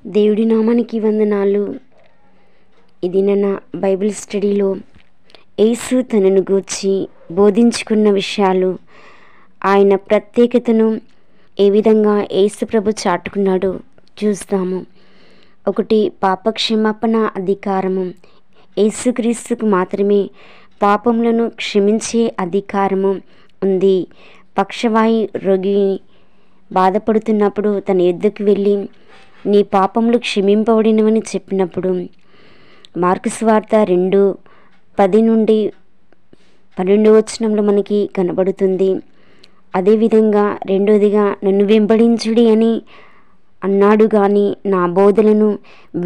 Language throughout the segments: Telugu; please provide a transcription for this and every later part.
దేవుడి నామానికి వందనాలు. ఇది నా బైబిల్ స్టడీలో యేసు తనను గూర్చి బోధించుకున్న విషయాలు, ఆయన ప్రత్యేకతను ఏ విధంగా యేసు ప్రభు చాటుకున్నాడో చూస్తాము. ఒకటి, పాపక్షమాపణ అధికారము. యేసుక్రీస్తుకు మాత్రమే పాపములను క్షమించే అధికారము ఉంది. పక్షవాయు రోగి బాధపడుతున్నప్పుడు తన ఎద్దుకు వెళ్ళి నీ పాపములు క్షమింపబడినవని చెప్పినప్పుడు మార్కు సువార్త 2:10 నుండి 12 మనకి కనబడుతుంది. అదేవిధంగా రెండోదిగా నన్ను వెంబడించుడి అని అన్నాడు కానీ నా బోధలను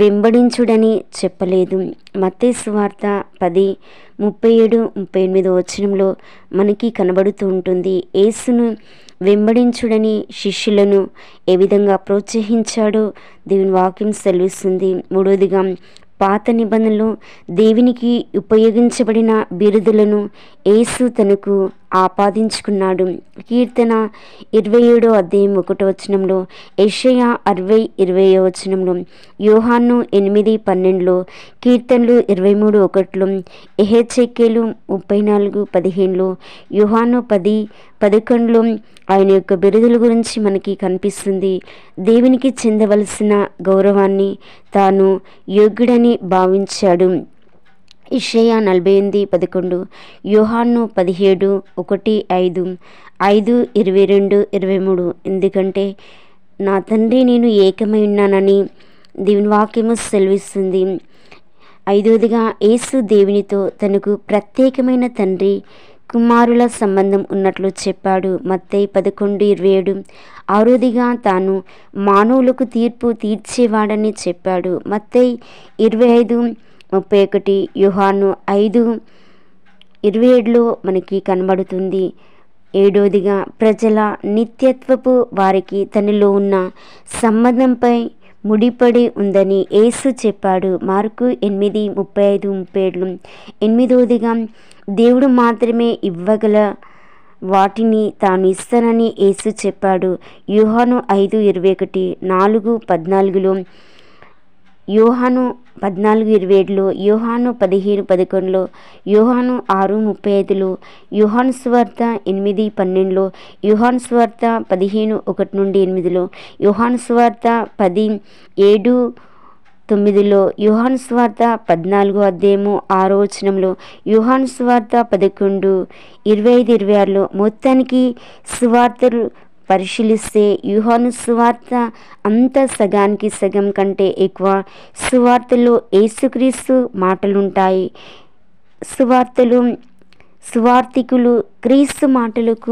వెంబడించుడని చెప్పలేదు. మత్తయి సువార్త 10:37-38 మనకి కనబడుతూ ఉంటుంది. యేసును వెంబడించుడని శిష్యులను ఏ విధంగా ప్రోత్సహించాడో దేవుని వాక్యం సెలవిస్తుంది. మూడోదిగా పాత నిబంధనలో దేవునికి ఉపయోగించబడిన బిరుదులను యేసు తనకు ఆపాదించుకున్నాడు. కీర్తన 27:1 యెషయా 60:20 యోహాను 8:12 కీర్తనలు 23:1 యెహెజ్కేలు 34:15 యోహాను 10:11 ఆయన యొక్క బిరుదుల గురించి మనకి కనిపిస్తుంది. దేవునికి చెందవలసిన గౌరవాన్ని తాను యోగ్యుడని భావించాడు. యెషయా 48:11 యోహాను 17:1-5 5:22-23 ఎందుకంటే నా తండ్రి నేను ఏకమై ఉన్నానని దేవుని వాక్యము సెలవిస్తుంది. ఐదవదిగా యేసు దేవునితో తనకు ప్రత్యేకమైన తండ్రి కుమారుల సంబంధం ఉన్నట్లు చెప్పాడు. మత్తయి 11:27 ఆరోదిగా తాను మానవులకు తీర్పు తీర్చేవాడని చెప్పాడు. మత్తయి 25:31 యోహాను 5:27 మనకి కనబడుతుంది. ఏడోదిగా ప్రజల నిత్యత్వపు వారికి తనలో ఉన్న సంబంధంపై ముడిపడి ఉందని యేసు చెప్పాడు. మార్కు 8:35-37 ఎనిమిదవదిగా దేవుడు మాత్రమే ఇవ్వగల వాటిని తాను ఇస్తానని యేసు చెప్పాడు. యోహాను 5:21 4:14 యోహాను 14:27 యోహాను 15:11 యోహాను 6:35 యోహాను సువార్త 8:12 యోహాను సువార్త 15:1-8 యోహాను సువార్త 10:7-9 యోహాను సువార్త 14:6 యోహాను సువార్త 11:25-26 మొత్తానికి సువార్తలు పరిశీలిస్తే యోహాను సువార్త అంత సగానికి సగం కంటే ఎక్కువ సువార్తలో యేసుక్రీస్తు మాటలుంటాయి. సువార్తికులు క్రీస్తు మాటలకు